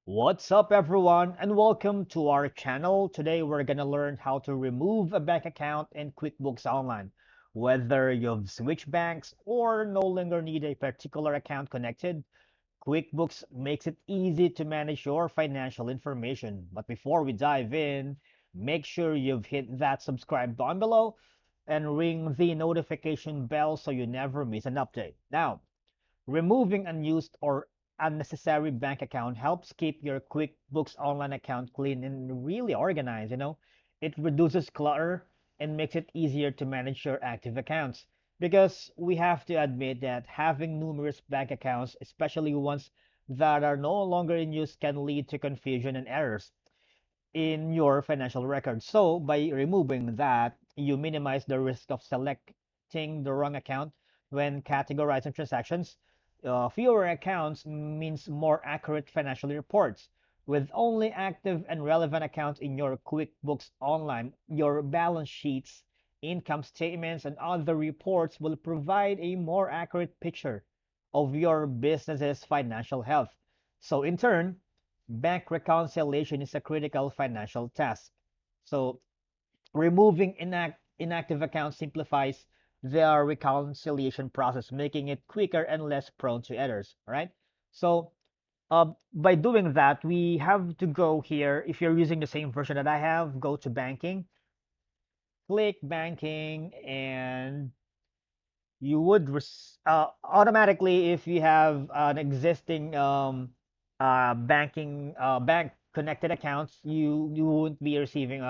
What's up, everyone, and welcome to our channel. Today, we're gonna learn how to remove a bank account in QuickBooks Online. Whether you've switched banks or no longer need a particular account connected, QuickBooks makes it easy to manage your financial information. But before we dive in, make sure you've hit that subscribe button below and ring the notification bell so you never miss an update. Now, removing unused or unnecessary bank account helps keep your QuickBooks Online account clean and really organized, It reduces clutter and makes it easier to manage your active accounts. Because we have to admit that having numerous bank accounts, especially ones that are no longer in use, can lead to confusion and errors in your financial records. So by removing that, you minimize the risk of selecting the wrong account when categorizing transactions. Fewer accounts means more accurate financial reports. With only active and relevant accounts in your QuickBooks Online, your balance sheets, income statements, and other reports will provide a more accurate picture of your business's financial health. So in turn, bank reconciliation is a critical financial task. So removing inactive accounts simplifies the reconciliation process, making it quicker and less prone to errors. All right. So by doing that, we have to go here. If you're using the same version that I have, go to banking, click banking, and you would automatically, if you have an existing bank connected accounts, you won't be receiving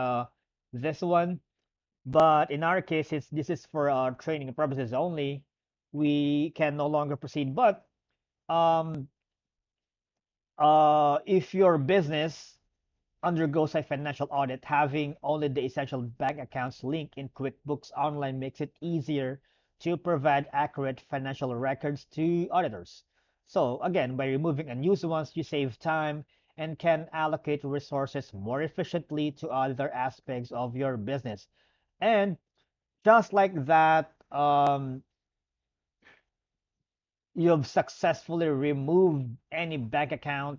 this one. But in our case, since this is for training purposes only, we can no longer proceed. But um if your business undergoes a financial audit, having only the essential bank accounts linked in QuickBooks Online makes it easier to provide accurate financial records to auditors. So again, by removing unused ones, you save time and can allocate resources more efficiently to other aspects of your business. And just like that, you've successfully removed any bank account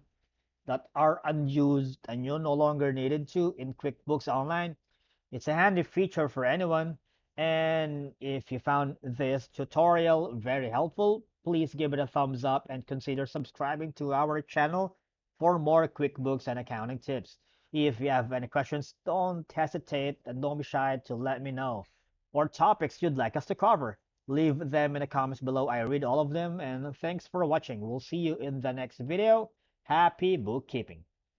that are unused and you no longer needed to in QuickBooks Online. It's a handy feature for anyone. And if you found this tutorial very helpful, please give it a thumbs up and consider subscribing to our channel for more QuickBooks and accounting tips. If you have any questions, don't hesitate and don't be shy to let me know. Or topics you'd like us to cover. Leave them in the comments below. I read all of them. And thanks for watching. We'll see you in the next video. Happy bookkeeping.